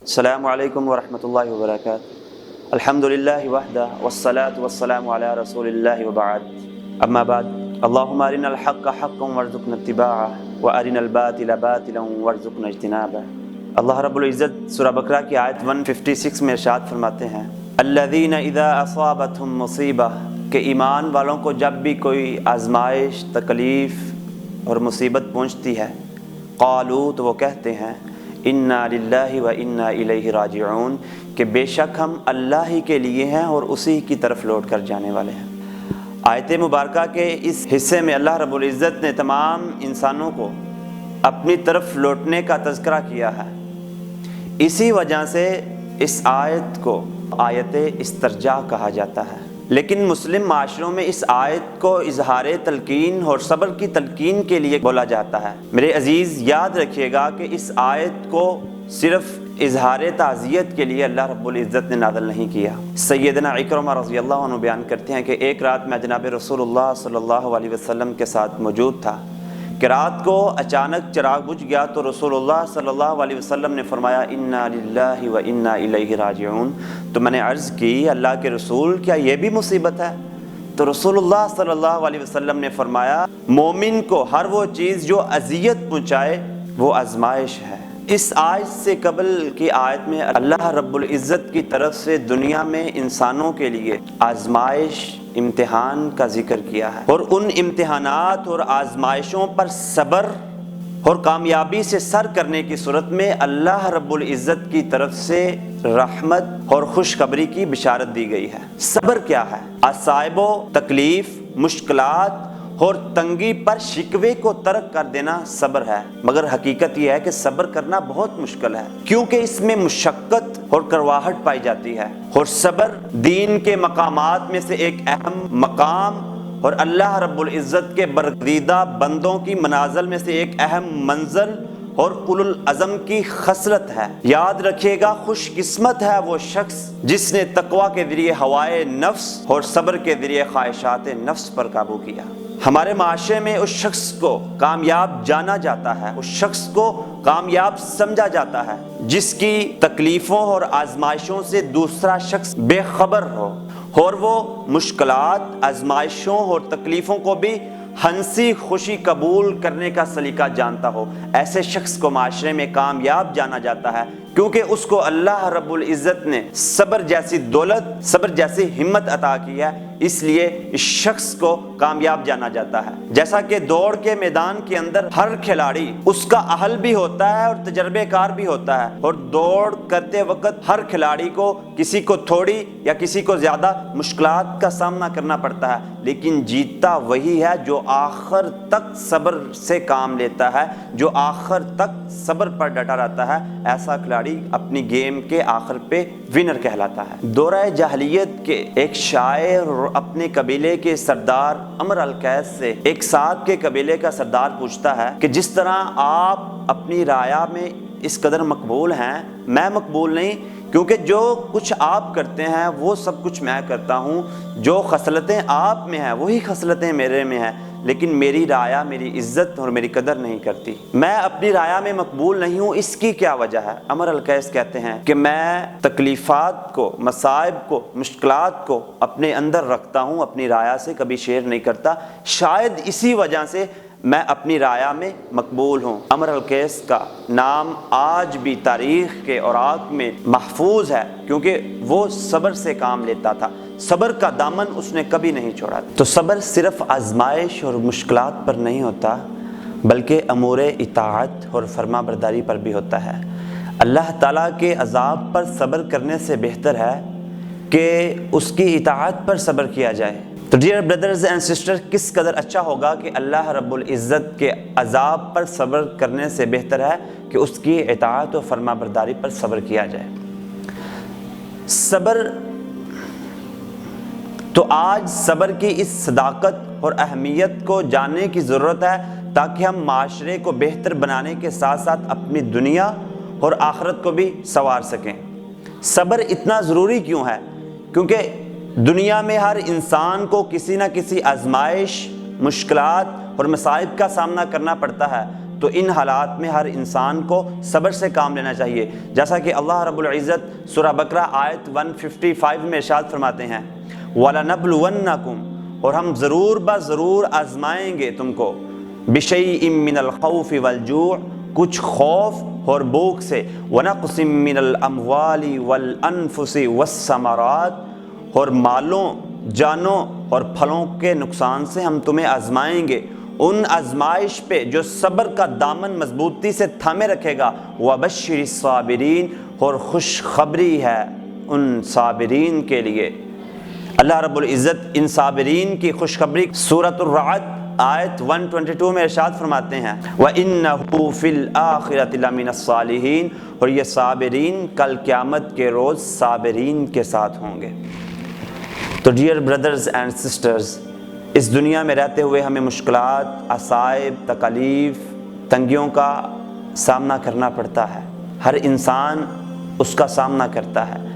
السلام علیکم ورحمۃ اللہ وبرکاتہ۔ الحمدللہ وحدہ والصلاة والسلام علی رسول اللہ وبعد، اما بعد، اللہم ارنا الحق حقا وارزقنا اتباعہ وارنا الباطل باطلا وارزقنا اجتنابہ۔ اللہ رب العزت سورہ بقرہ کی آیت 156 میں ارشاد فرماتے ہیں، الذین اذا اصابتهم مصیبہ، کہ ایمان والوں کو جب بھی کوئی آزمائش، تکلیف اور مصیبت پہنچتی ہے، قالوا، تو وہ کہتے ہیں، انا للہ و انا الیہ راجعون، کہ بے شک ہم اللہ ہی کے لیے ہیں اور اسی کی طرف لوٹ کر جانے والے ہیں۔ آیت مبارکہ کے اس حصے میں اللہ رب العزت نے تمام انسانوں کو اپنی طرف لوٹنے کا تذکرہ کیا ہے۔ اسی وجہ سے اس آیت کو آیت استرجاع کہا جاتا ہے، لیکن مسلم معاشروں میں اس آیت کو اظہار تلقین اور صبر کی تلقین کے لیے بولا جاتا ہے۔ میرے عزیز، یاد رکھیے گا کہ اس آیت کو صرف اظہار تعزیت کے لیے اللہ رب العزت نے نازل نہیں کیا۔ سیدنا اکرمہ رضی اللہ عنہ بیان کرتے ہیں کہ ایک رات میں جناب رسول اللہ صلی اللہ علیہ وسلم کے ساتھ موجود تھا کہ رات کو اچانک چراغ بجھ گیا تو رسول اللہ صلی اللہ علیہ وسلم نے فرمایا، انا للہ و انا الیہ راجعون۔ تو میں نے عرض کی، اللہ کے رسول، کیا یہ بھی مصیبت ہے؟ تو رسول اللہ صلی اللہ علیہ وسلم نے فرمایا، مومن کو ہر وہ چیز جو اذیت پہنچائے وہ آزمائش ہے۔ اس آیت سے قبل کی آیت میں اللہ رب العزت کی طرف سے دنیا میں انسانوں کے لیے آزمائش، امتحان کا ذکر کیا ہے، اور ان امتحانات اور آزمائشوں پر صبر اور کامیابی سے سر کرنے کی صورت میں اللہ رب العزت کی طرف سے رحمت اور خوشخبری کی بشارت دی گئی ہے۔ صبر کیا ہے؟ مصائب و تکلیف، مشکلات اور تنگی پر شکوے کو ترک کر دینا صبر ہے، مگر حقیقت یہ ہے کہ صبر کرنا بہت مشکل ہے، کیونکہ اس میں مشقت اور کرواہٹ پائی جاتی ہے، اور صبر دین کے مقامات میں سے ایک اہم مقام اور اللہ رب العزت کے برگزیدہ بندوں کی منازل میں سے ایک اہم منزل اور اولو العزم کی خصلت ہے۔ یاد رکھیے گا، خوش قسمت ہے وہ شخص جس نے تقویٰ کے ذریعے ہوائے نفس اور صبر کے ذریعے خواہشات نفس پر قابو کیا۔ ہمارے معاشرے میں اس شخص کو کامیاب جانا جاتا ہے، اس شخص کو کامیاب سمجھا جاتا ہے جس کی تکلیفوں اور آزمائشوں سے دوسرا شخص بے خبر ہو، اور وہ مشکلات، آزمائشوں اور تکلیفوں کو بھی ہنسی خوشی قبول کرنے کا سلیقہ جانتا ہو۔ ایسے شخص کو معاشرے میں کامیاب جانا جاتا ہے، کیونکہ اس کو اللہ رب العزت نے صبر جیسی دولت، صبر جیسی ہمت عطا کی ہے، اس لیے اس شخص کو کامیاب جانا جاتا ہے۔ جیسا کہ دوڑ کے میدان کے اندر ہر کھلاڑی اس کا اہل بھی ہوتا ہے اور تجربے کار بھی ہوتا ہے، اور دوڑ کرتے وقت ہر کھلاڑی کو کسی کو تھوڑی یا کسی کو زیادہ مشکلات کا سامنا کرنا پڑتا ہے، لیکن جیتتا وہی ہے جو آخر تک صبر سے کام لیتا ہے، جو آخر تک صبر پر ڈٹا رہتا ہے۔ ایسا کھلاڑی اپنی گیم کے آخر پہ ونر کہلاتا ہے۔ دورہ جاہلیت کے ایک شاعر اور اپنے قبیلے کے سردار امر القیس سے ایک ساتھ کے قبیلے کا سردار پوچھتا ہے کہ جس طرح آپ اپنی رعایا میں اس قدر مقبول ہیں، میں مقبول نہیں، کیونکہ جو کچھ آپ کرتے ہیں وہ سب کچھ میں کرتا ہوں، جو خصلتیں آپ میں ہیں وہی خصلتیں میرے میں ہیں، لیکن میری رعایا میری عزت اور میری قدر نہیں کرتی، میں اپنی رعایا میں مقبول نہیں ہوں، اس کی کیا وجہ ہے؟ امر القیس کہتے ہیں کہ میں تکلیفات کو، مصائب کو، مشکلات کو اپنے اندر رکھتا ہوں، اپنی رعایا سے کبھی شیئر نہیں کرتا، شاید اسی وجہ سے میں اپنی رعایا میں مقبول ہوں۔ امر القیس کا نام آج بھی تاریخ کے اوراق میں محفوظ ہے، کیونکہ وہ صبر سے کام لیتا تھا، صبر کا دامن اس نے کبھی نہیں چھوڑا۔ تو صبر صرف آزمائش اور مشکلات پر نہیں ہوتا، بلکہ امور اطاعت اور فرما برداری پر بھی ہوتا ہے۔ اللہ تعالیٰ کے عذاب پر صبر کرنے سے بہتر ہے کہ اس کی اطاعت پر صبر کیا جائے۔ تو ڈیئر بردرز اینڈ سسٹر، کس قدر اچھا ہوگا کہ اللہ رب العزت کے عذاب پر صبر کرنے سے بہتر ہے کہ اس کی اطاعت و فرما برداری پر صبر کیا جائے۔ صبر تو آج صبر کی اس صداقت اور اہمیت کو جاننے کی ضرورت ہے، تاکہ ہم معاشرے کو بہتر بنانے کے ساتھ ساتھ اپنی دنیا اور آخرت کو بھی سنوار سکیں۔ صبر اتنا ضروری کیوں ہے؟ کیونکہ دنیا میں ہر انسان کو کسی نہ کسی آزمائش، مشکلات اور مصائب کا سامنا کرنا پڑتا ہے، تو ان حالات میں ہر انسان کو صبر سے کام لینا چاہیے، جیسا کہ اللہ رب العزت سورہ بقرہ آیت 155 میں ارشاد فرماتے ہیں وَلَنَبْلُوَنَّكُمْ، اور ہم ضرور بضرور آزمائیں گے تم کو، بِشَيْءٍ مِّنَ الْخَوْفِ وَالْجُوعِ، کچھ خوف اور بھوک سے، وَنَقْصٍ مِّنَ الْأَمْوَالِ وَالْأَنفُسِ وَالثَّمَرَاتِ، اور مالوں، جانوں اور پھلوں کے نقصان سے ہم تمہیں آزمائیں گے۔ ان آزمائش پہ جو صبر کا دامن مضبوطی سے تھامے رکھے گا، وَبَشِّرِ الصَّابِرِينَ، اور خوشخبری ہے ان صابرین کے لیے۔ اللہ رب العزت ان صابرین کی خوشخبری سورۃ الرعد آیت 122 میں ارشاد فرماتے ہیں وَإِنَّهُ فِي الْآخِرَةِ لَمِنَ الصَّالِحِينَ، اور یہ صابرین کل قیامت کے روز صابرین کے ساتھ ہوں گے۔ تو ڈیئر بردرز اینڈ سسٹرز، اس دنیا میں رہتے ہوئے ہمیں مشکلات، عصائب، تکالیف، تنگیوں کا سامنا کرنا پڑتا ہے، ہر انسان اس کا سامنا کرتا ہے۔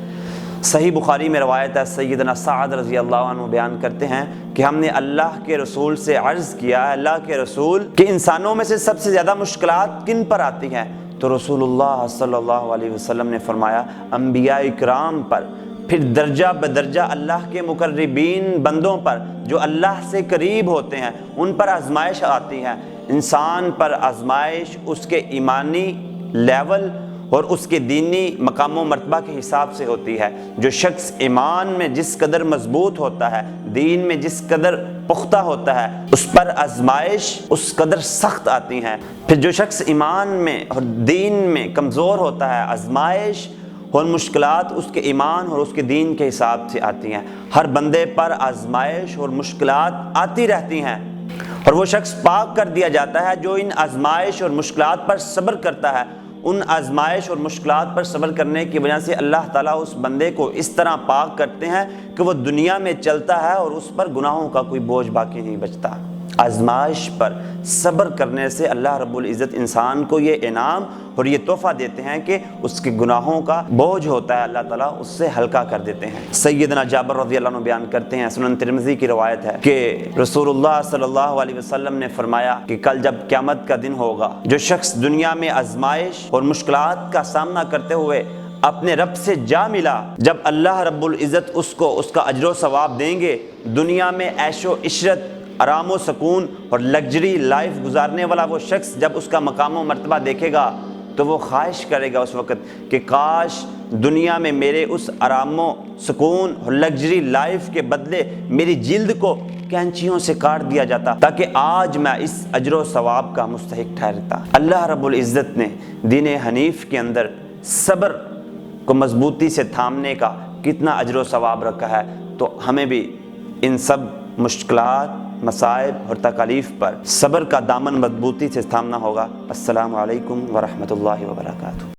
صحیح بخاری میں روایت ہے، سیدنا سعد رضی اللہ عنہ بیان کرتے ہیں کہ ہم نے اللہ کے رسول سے عرض کیا، اللہ کے رسول کہ انسانوں میں سے سب سے زیادہ مشکلات کن پر آتی ہیں؟ تو رسول اللہ صلی اللہ علیہ وسلم نے فرمایا انبیاء اکرام پر، پھر درجہ بدرجہ اللہ کے مقربین بندوں پر جو اللہ سے قریب ہوتے ہیں، ان پر آزمائش آتی ہے۔ انسان پر آزمائش اس کے ایمانی لیول اور اس کے دینی مقام و مرتبہ کے حساب سے ہوتی ہے۔ جو شخص ایمان میں جس قدر مضبوط ہوتا ہے، دین میں جس قدر پختہ ہوتا ہے، اس پر آزمائش اس قدر سخت آتی ہیں۔ پھر جو شخص ایمان میں اور دین میں کمزور ہوتا ہے، آزمائش اور مشکلات اس کے ایمان اور اس کے دین کے حساب سے آتی ہیں۔ ہر بندے پر آزمائش اور مشکلات آتی رہتی ہیں، اور وہ شخص پاک کر دیا جاتا ہے جو ان آزمائش اور مشکلات پر صبر کرتا ہے۔ ان آزمائش اور مشکلات پر صبر کرنے کی وجہ سے اللہ تعالیٰ اس بندے کو اس طرح پاک کرتے ہیں کہ وہ دنیا میں چلتا ہے اور اس پر گناہوں کا کوئی بوجھ باقی نہیں بچتا۔ آزمائش پر صبر کرنے سے اللہ رب العزت انسان کو یہ انعام اور یہ تحفہ دیتے ہیں کہ اس کے گناہوں کا بوجھ ہوتا ہے، اللہ تعالیٰ اس سے ہلکا کر دیتے ہیں۔ سیدنا جابر رضی اللہ عنہ بیان کرتے ہیں، سنن ترمذی کی روایت ہے کہ رسول اللہ صلی اللہ علیہ وسلم نے فرمایا کہ کل جب قیامت کا دن ہوگا، جو شخص دنیا میں آزمائش اور مشکلات کا سامنا کرتے ہوئے اپنے رب سے جا ملا، جب اللہ رب العزت اس کو اس کا اجر و ثواب دیں گے، دنیا میں عیش و عشرت، آرام و سکون اور لگژری لائف گزارنے والا وہ شخص جب اس کا مقام و مرتبہ دیکھے گا تو وہ خواہش کرے گا اس وقت کہ کاش دنیا میں میرے اس آرام و سکون اور لگژری لائف کے بدلے میری جلد کو کینچیوں سے کاٹ دیا جاتا تاکہ آج میں اس اجر و ثواب کا مستحق ٹھہرتا۔ اللہ رب العزت نے دین حنیف کے اندر صبر کو مضبوطی سے تھامنے کا کتنا اجر و ثواب رکھا ہے، تو ہمیں بھی ان سب مشکلات، مصائب اور تکالیف پر صبر کا دامن مضبوطی سے تھامنا ہوگا۔ السلام علیکم ورحمۃ اللہ وبرکاتہ۔